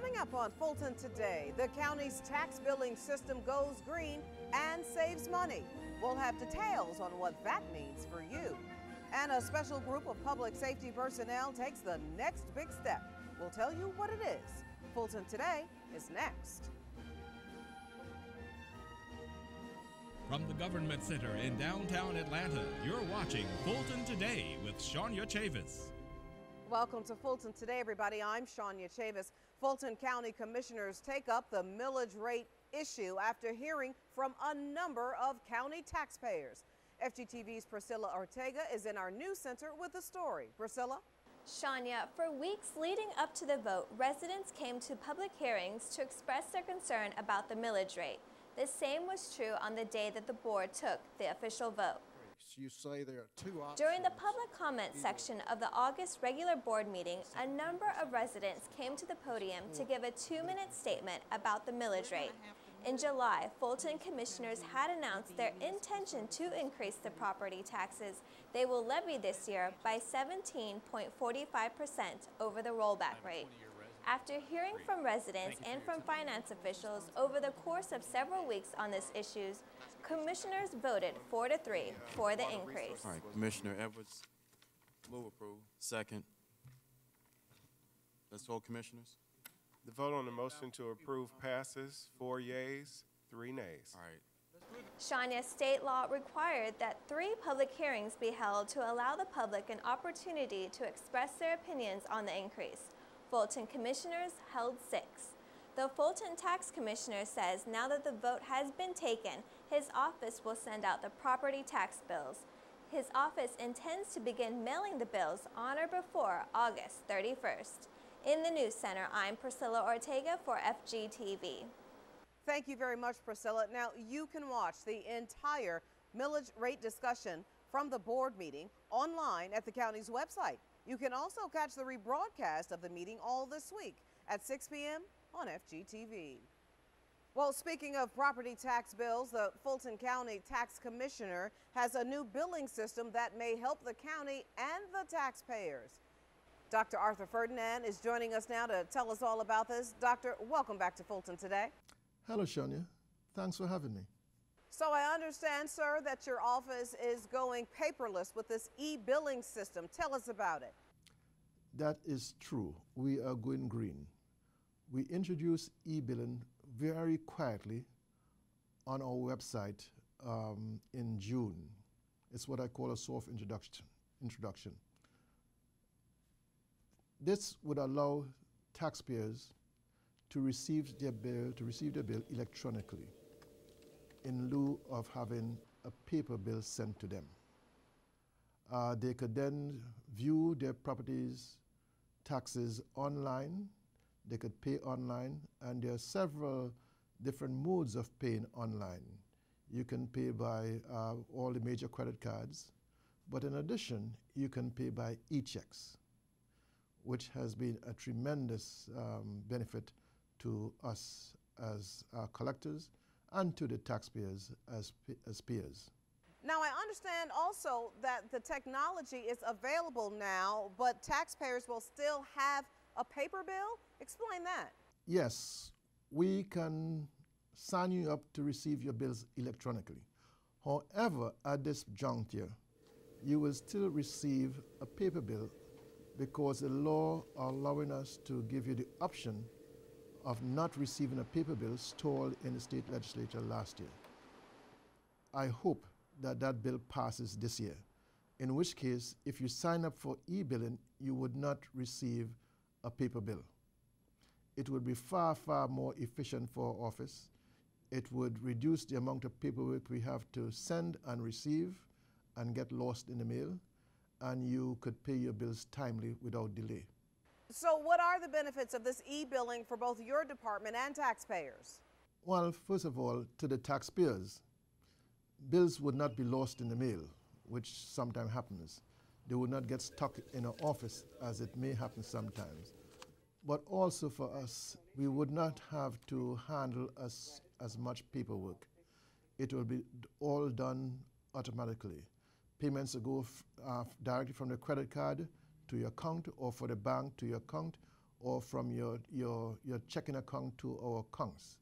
Coming up on Fulton today, the county's tax billing system goes green and saves money. We'll have details on what that means for you. And a special group of public safety personnel takes the next big step. We'll tell you what it is. Fulton Today is next. From the Government Center in downtown Atlanta, you're watching Fulton Today with Shania Chavis. Welcome to Fulton Today, everybody. I'm Shania Chavis. Fulton County Commissioners take up the millage rate issue after hearing from a number of county taxpayers. FGTV's Priscilla Ortega is in our news center with the story. Priscilla? Shania, for weeks leading up to the vote, residents came to public hearings to express their concern about the millage rate. The same was true on the day that the board took the official vote. You say there are two options. During the public comment section of the August regular board meeting, a number of residents came to the podium to give a 2-minute statement about the millage rate. In July, Fulton commissioners had announced their intention to increase the property taxes they will levy this year by 17.45% over the rollback rate. After hearing from residents and from finance officials over the course of several weeks on this issue, commissioners voted 4-3 for the increase. All right, Commissioner Edwards, move approve. Second. Let's vote, commissioners. The vote on the motion to approve passes, 4 yeas, 3 nays. All right. Shania, state law required that 3 public hearings be held to allow the public an opportunity to express their opinions on the increase. Fulton commissioners held 6. The Fulton tax commissioner says now that the vote has been taken, his office will send out the property tax bills. His office intends to begin mailing the bills on or before August 31st. In the News Center, I'm Priscilla Ortega for FGTV. Thank you very much, Priscilla. Now, you can watch the entire millage rate discussion from the board meeting online at the county's website. You can also catch the rebroadcast of the meeting all this week at 6 p.m. on FGTV. Well, speaking of property tax bills, the Fulton County Tax Commissioner has a new billing system that may help the county and the taxpayers. Dr. Arthur Ferdinand is joining us now to tell us all about this. Doctor, welcome back to Fulton Today. Hello, Shania. Thanks for having me. So I understand, sir, that your office is going paperless with this e-billing system. Tell us about it. That is true. We are going green. We introduced e-billing very quietly on our website in June. It's what I call a soft introduction. This would allow taxpayers to receive their bill electronically in lieu of having a paper bill sent to them. They could then view their properties taxes online, they could pay online, and there are several different modes of paying online. You can pay by all the major credit cards, but in addition, you can pay by e-checks, which has been a tremendous benefit to us as collectors and to the taxpayers as peers. Now, I understand also that the technology is available now, but taxpayers will still have a paper bill? Explain that. Yes, we can sign you up to receive your bills electronically. However, at this juncture, you will still receive a paper bill because the law allowing us to give you the option of not receiving a paper bill stalled in the state legislature last year. I hope that that bill passes this year, in which case, if you sign up for e-billing, you would not receive a paper bill. It would be far, far more efficient for our office. It would reduce the amount of paperwork we have to send and receive and get lost in the mail, and you could pay your bills timely without delay. So what are the benefits of this e-billing for both your department and taxpayers? Well, first of all, to the taxpayers, bills would not be lost in the mail, which sometimes happens. They would not get stuck in an office, as it may happen sometimes. But also for us, we would not have to handle as much paperwork. It will be all done automatically. Payments will go directly from the credit card to your account, or for the bank to your account, or from your checking account to our accounts.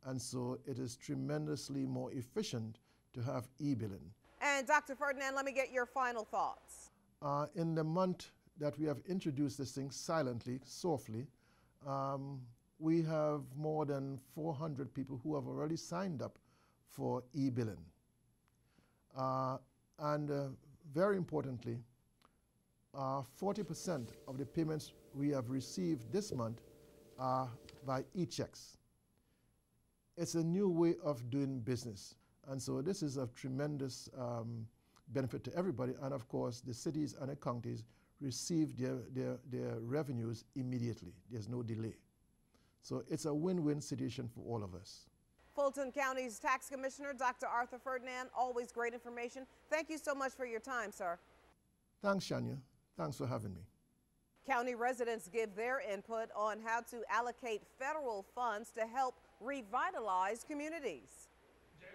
And so it is tremendously more efficient to have e-billing. And Dr. Ferdinand, let me get your final thoughts. In the month that we have introduced this thing silently, softly, we have more than 400 people who have already signed up for e-billing. And very importantly, 40% of the payments we have received this month are by e-checks. It's a new way of doing business. And so this is of tremendous benefit to everybody. And of course, the cities and the counties receive their revenues immediately. There's no delay. So it's a win-win situation for all of us. Fulton County's Tax Commissioner, Dr. Arthur Ferdinand, always great information. Thank you so much for your time, sir. Thanks, Shania. Thanks for having me. County residents give their input on how to allocate federal funds to help revitalize communities.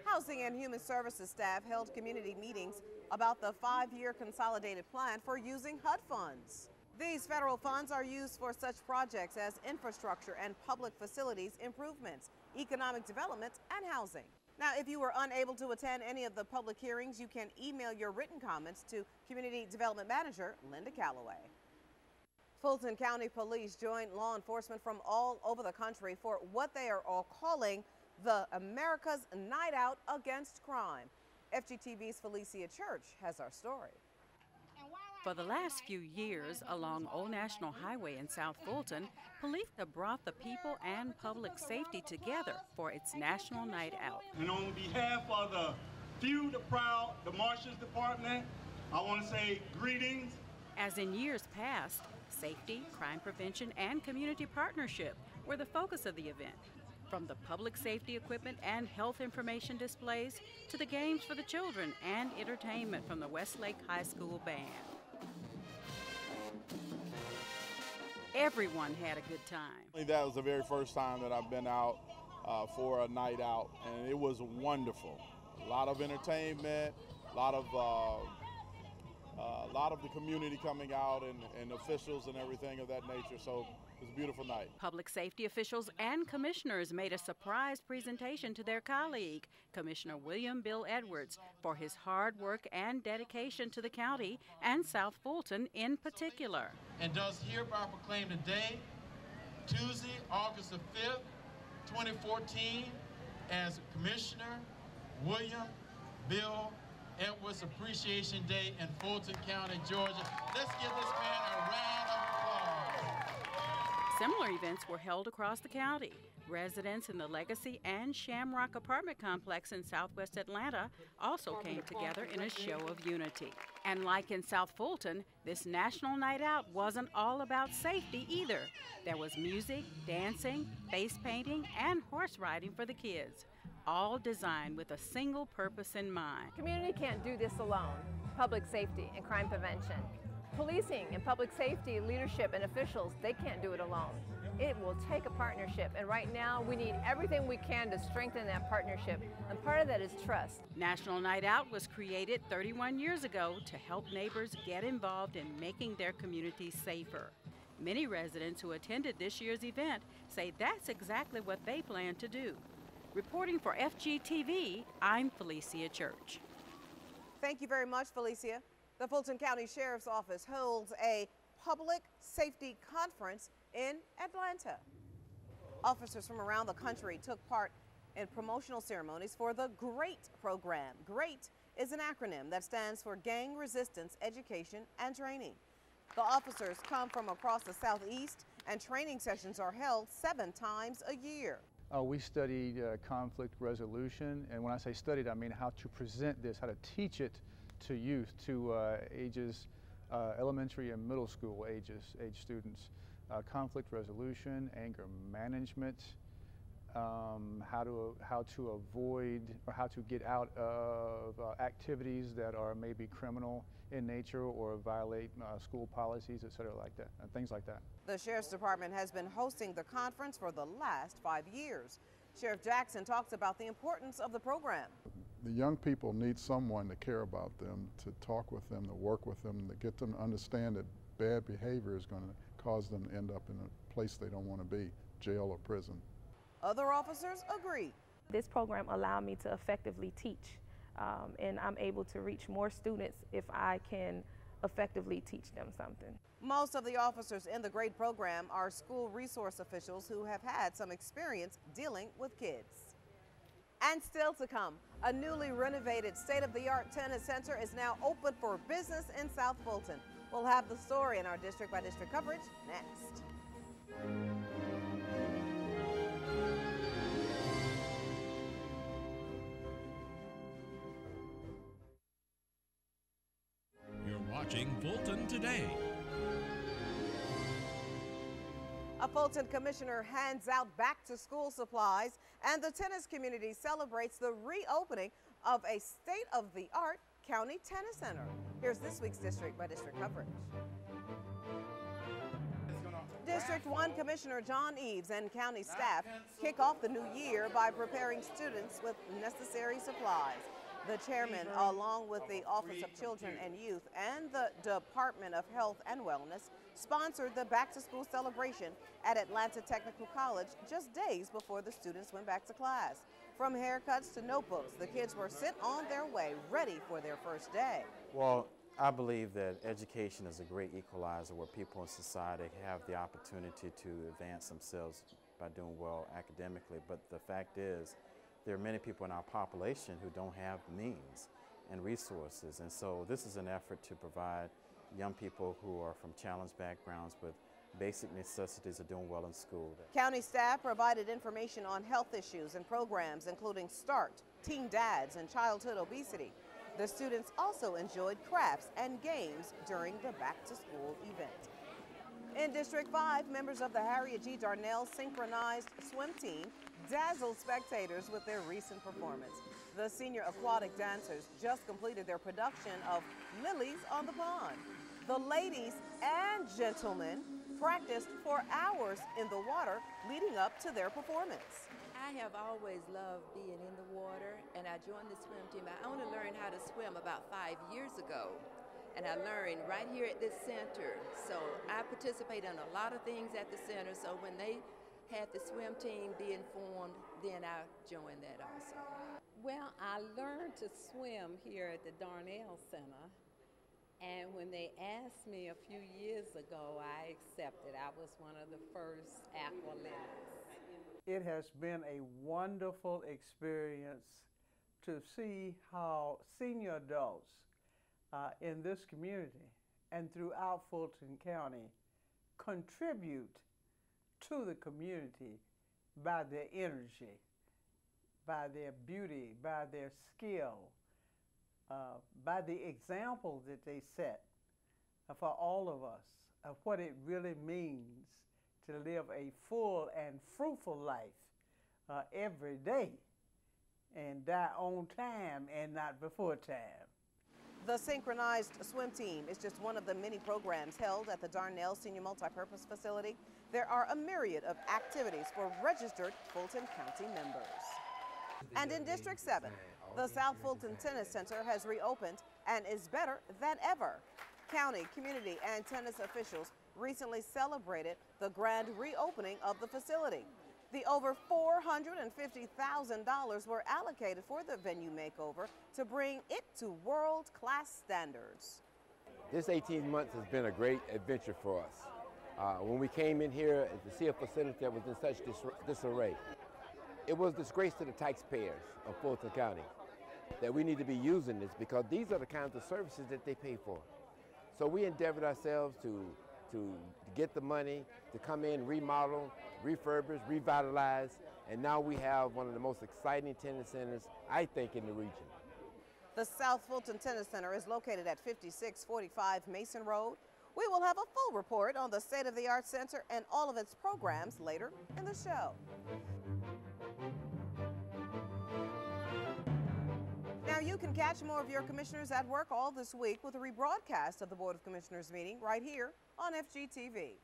Housing and Human Services staff held community meetings about the 5-year consolidated plan for using HUD funds. These federal funds are used for such projects as infrastructure and public facilities improvements, economic development, and housing. Now, if you were unable to attend any of the public hearings, you can email your written comments to Community Development Manager Linda Calloway. Fulton County Police joined law enforcement from all over the country for what they are all calling the America's Night Out Against Crime. FGTV's Felicia Church has our story. For the last few years, along Old National Highway in South Fulton, police have brought the people and public safety together for its National Night Out. And on behalf of the few, the proud, the Marshals Department, I want to say greetings. As in years past, safety, crime prevention, and community partnership were the focus of the event. From the public safety equipment and health information displays to the games for the children and entertainment from the Westlake High School Band. Everyone had a good time. That was the very first time that I've been out for a night out, and it was wonderful. A lot of entertainment, a lot of the community coming out and officials and everything of that nature. So it was a beautiful night. Public safety officials and commissioners made a surprise presentation to their colleague, Commissioner William Bill Edwards, for his hard work and dedication to the county and South Fulton in particular. And does hereby proclaim today, Tuesday, August the 5th, 2014, as Commissioner William Bill Edwards Appreciation Day in Fulton County, Georgia. Let's give this man a round of applause. Similar events were held across the county. Residents in the Legacy and Shamrock apartment complex in southwest Atlanta also came together in a show of unity. And like in South Fulton, this National Night Out wasn't all about safety either. There was music, dancing, face painting, and horse riding for the kids, all designed with a single purpose in mind. Community can't do this alone. Public safety and crime prevention. Policing and public safety leadership and officials, they can't do it alone. It will take a partnership, and right now we need everything we can to strengthen that partnership, and part of that is trust. National Night Out was created 31 years ago to help neighbors get involved in making their communities safer. Many residents who attended this year's event say that's exactly what they plan to do. Reporting for FGTV, I'm Felicia Church. Thank you very much, Felicia. The Fulton County Sheriff's Office holds a public safety conference in Atlanta. Officers from around the country took part in promotional ceremonies for the GREAT program. GREAT is an acronym that stands for Gang Resistance Education and Training. The officers come from across the Southeast, and training sessions are held 7 times a year. We studied conflict resolution, and when I say studied, I mean how to present this, how to teach it to youth, to ages, elementary and middle school age students. Conflict resolution, anger management, how to avoid or how to get out of activities that are maybe criminal in nature or violate school policies, et cetera, like that, and things like that. The Sheriff's Department has been hosting the conference for the last 5 years. Sheriff Jackson talks about the importance of the program. The young people need someone to care about them, to talk with them, to work with them, to get them to understand that bad behavior is going to cause them to end up in a place they don't want to be, jail or prison. Other officers agree. This program allowed me to effectively teach, and I'm able to reach more students if I can effectively teach them something. Most of the officers in the GRADE program are school resource officials who have had some experience dealing with kids. And still to come, a newly renovated state-of-the-art tennis center is now open for business in South Fulton. We'll have the story in our district-by-district coverage next. You're watching Fulton Today. A Fulton commissioner hands out back-to-school supplies, and the tennis community celebrates the reopening of a state-of-the-art county tennis center. Here's this week's district-by-district coverage. District 1 Commissioner John Eves and county staff kick off the new year by preparing students with necessary supplies. The chairman, along with the Office of Children and Youth and the Department of Health and Wellness, sponsored the back-to-school celebration at Atlanta Technical College just days before the students went back to class. From haircuts to notebooks, the kids were sent on their way, ready for their first day. Well, I believe that education is a great equalizer where people in society have the opportunity to advance themselves by doing well academically. But the fact is, there are many people in our population who don't have means and resources. And so this is an effort to provide young people who are from challenged backgrounds with basic necessities of doing well in school. County staff provided information on health issues and programs, including START, Teen Dads, and childhood obesity. The students also enjoyed crafts and games during the back-to-school event. In District 5, members of the Harriet G. Darnell synchronized swim team dazzled spectators with their recent performance. The senior aquatic dancers just completed their production of Lilies on the Pond. The ladies and gentlemen practiced for hours in the water leading up to their performance. I have always loved being in the water, and I joined the swim team. I only learned how to swim about 5 years ago, and I learned right here at this center. So I participate in a lot of things at the center, so when they had the swim team being formed, then I joined that also. Well, I learned to swim here at the Darnell Center, and when they asked me a few years ago, I accepted. I was one of the first aqualifts. It has been a wonderful experience to see how senior adults in this community and throughout Fulton County contribute to the community by their energy, by their beauty, by their skill, by the example that they set for all of us of what it really means to live a full and fruitful life every day and die on time and not before time. The synchronized swim team is just one of the many programs held at the Darnell Senior Multipurpose Facility. There are a myriad of activities for registered Fulton County members. And in District 7, the South Fulton Tennis Center has reopened and is better than ever. County, community, and tennis officials recently celebrated the grand reopening of the facility. The over $450,000 were allocated for the venue makeover to bring it to world-class standards. This 18 months has been a great adventure for us. When we came in here to see a facility that was in such disarray, it was a disgrace to the taxpayers of Fulton County that we need to be using this because these are the kinds of services that they pay for. So we endeavored ourselves to get the money to come in, remodel, refurbish, revitalize, and now we have one of the most exciting tennis centers, I think, in the region. The South Fulton Tennis Center is located at 5645 Mason Road. We will have a full report on the state-of-the-art center and all of its programs later in the show. Now, you can catch more of your commissioners at work all this week with a rebroadcast of the Board of Commissioners meeting right here on FGTV.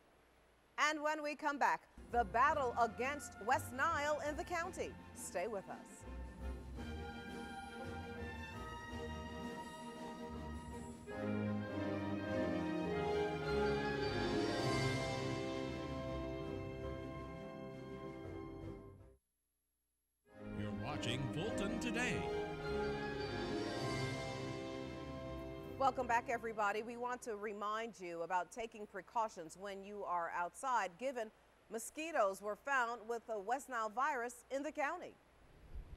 And when we come back, the battle against West Nile in the county. Stay with us. Today. Welcome back, everybody. We want to remind you about taking precautions when you are outside, given mosquitoes were found with the West Nile virus in the county.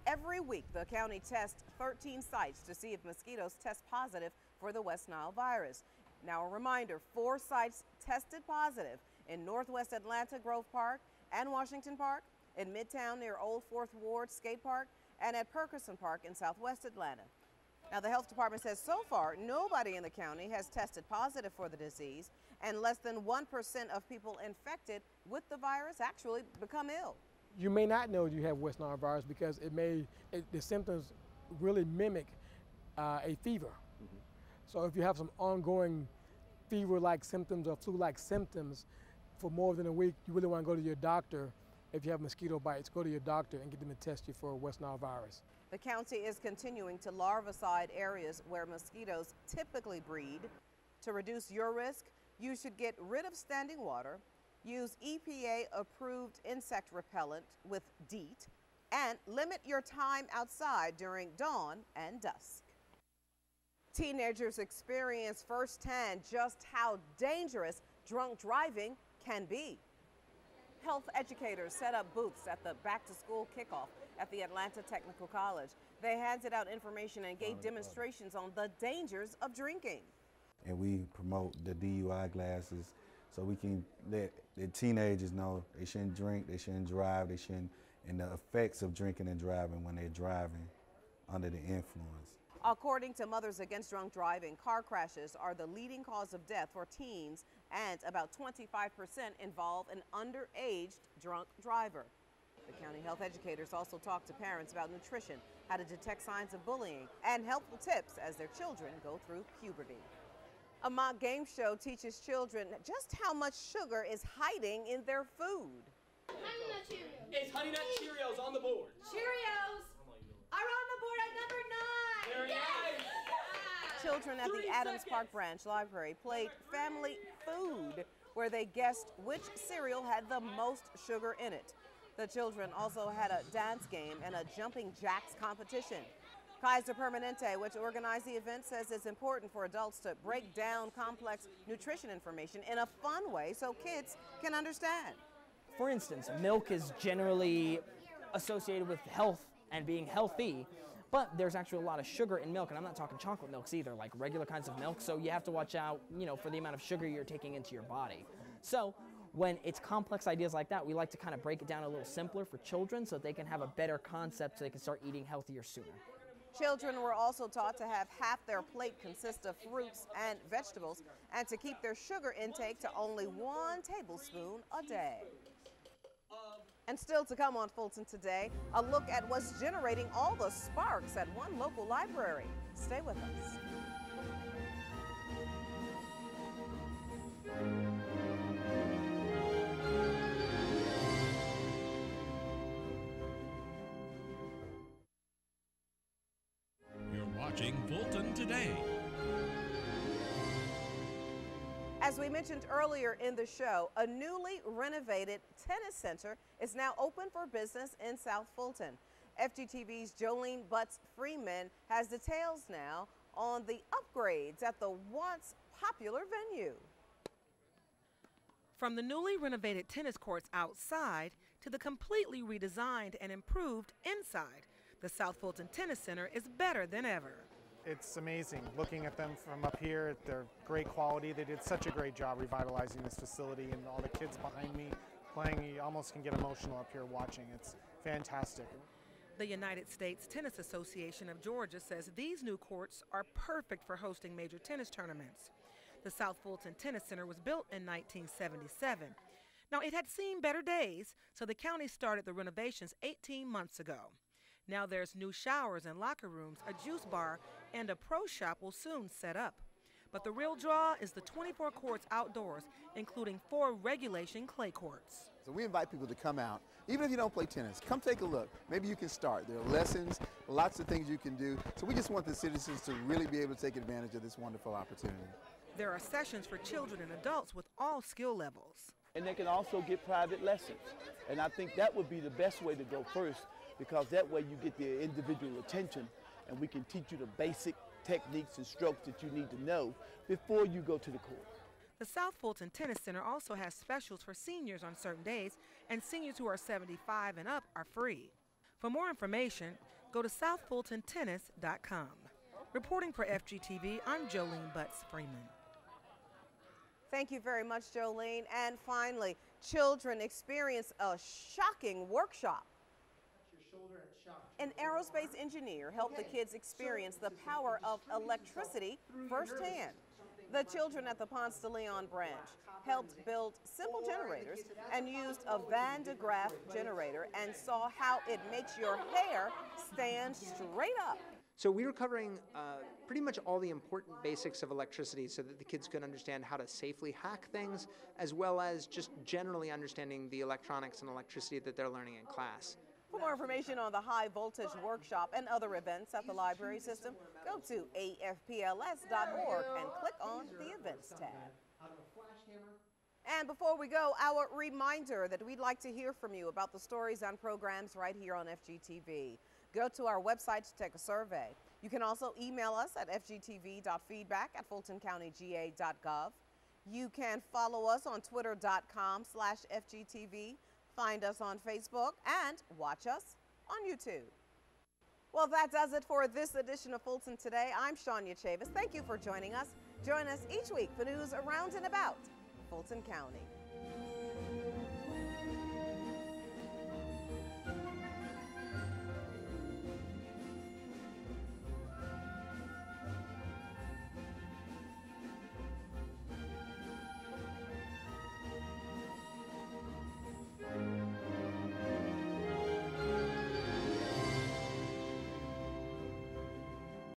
Every week, the county tests 13 sites to see if mosquitoes test positive for the West Nile virus. Now, a reminder, 4 sites tested positive in Northwest Atlanta Grove Park and Washington Park, in Midtown near Old 4th Ward Skate Park, and at Perkerson Park in Southwest Atlanta. Now, the health department says so far, nobody in the county has tested positive for the disease, and less than 1% of people infected with the virus actually become ill. You may not know you have West Nile virus because the symptoms really mimic a fever. So if you have some ongoing fever-like symptoms or flu-like symptoms for more than a week, you really want to go to your doctor. If you have mosquito bites, go to your doctor and get them to test you for West Nile virus. The county is continuing to larvicide areas where mosquitoes typically breed. To reduce your risk, you should get rid of standing water, use EPA-approved insect repellent with DEET, and limit your time outside during dawn and dusk. Teenagers experience firsthand just how dangerous drunk driving can be. Health educators set up booths at the back-to-school kickoff at the Atlanta Technical College. They handed out information and gave demonstrations on the dangers of drinking. And we promote the DUI classes so we can let the teenagers know they shouldn't drink, they shouldn't drive, and the effects of drinking and driving when they're driving under the influence. According to Mothers Against Drunk Driving, car crashes are the leading cause of death for teens, and about 25% involve an underage drunk driver. The county health educators also talk to parents about nutrition, how to detect signs of bullying, and helpful tips as their children go through puberty. A mock game show teaches children just how much sugar is hiding in their food. Honey Nut Cheerios. It's Honey Nut Cheerios on the board. Cheerios are on the board at number 9. Very nice. Children at the Adams Park Branch Library played Family Food, where they guessed which cereal had the most sugar in it. The children also had a dance game and a jumping jacks competition. Kaiser Permanente, which organized the event, says it's important for adults to break down complex nutrition information in a fun way so kids can understand. For instance, milk is generally associated with health and being healthy, but there's actually a lot of sugar in milk, and I'm not talking chocolate milks either, like regular kinds of milk, so you have to watch out, for the amount of sugar you're taking into your body. So when it's complex ideas like that, we like to kind of break it down a little simpler for children so they can have a better concept so they can start eating healthier sooner. Children were also taught to have half their plate consist of fruits and vegetables and to keep their sugar intake to only 1 tablespoon a day. And still to come on Fulton Today, a look at what's generating all the sparks at one local library. Stay with us. You're watching Fulton Today. As we mentioned earlier in the show, a newly renovated tennis center is now open for business in South Fulton. FGTV's Jolene Butts-Freeman has details now on the upgrades at the once popular venue. From the newly renovated tennis courts outside to the completely redesigned and improved inside, the South Fulton Tennis Center is better than ever. It's amazing looking at them from up here. They're great quality. They did such a great job revitalizing this facility, and all the kids behind me playing, you almost can get emotional up here watching. It's fantastic. The United States Tennis Association of Georgia says these new courts are perfect for hosting major tennis tournaments. The South Fulton Tennis Center was built in 1977. Now, it had seen better days, so the county started the renovations 18 months ago. Now there's new showers and locker rooms, a juice bar, and a pro shop will soon set up. But the real draw is the 24 courts outdoors, including 4 regulation clay courts. So we invite people to come out. Even if you don't play tennis, come take a look. Maybe you can start. There are lessons, lots of things you can do. So we just want the citizens to really be able to take advantage of this wonderful opportunity. There are sessions for children and adults with all skill levels. And they can also get private lessons. And I think that would be the best way to go first, because that way you get the individual attention and we can teach you the basic techniques and strokes that you need to know before you go to the court. The South Fulton Tennis Center also has specials for seniors on certain days, and seniors who are 75 and up are free. For more information, go to southfultontennis.com. Reporting for FGTV, I'm Jolene Butts-Freeman. Thank you very much, Jolene. And finally, children experience a shocking workshop. An aerospace engineer helped the kids experience the power of electricity firsthand. The children at the Ponce de Leon branch helped build simple generators and used a Van de Graaff generator and saw how it makes your hair stand straight up. So we were covering pretty much all the important basics of electricity so that the kids could understand how to safely hack things, as well as just generally understanding the electronics and electricity that they're learning in class. For more information on the high voltage workshop and other events at the library system, go to afpls.org and click on the events tab. And before we go, our reminder that we'd like to hear from you about the stories and programs right here on FGTV. Go to our website to take a survey. You can also email us at fgtv.feedback@fultoncountyga.gov. You can follow us on twitter.com/FGTV. Find us on Facebook and watch us on YouTube. Well, that does it for this edition of Fulton Today. I'm Shania Chavis. Thank you for joining us. Join us each week for news around and about Fulton County.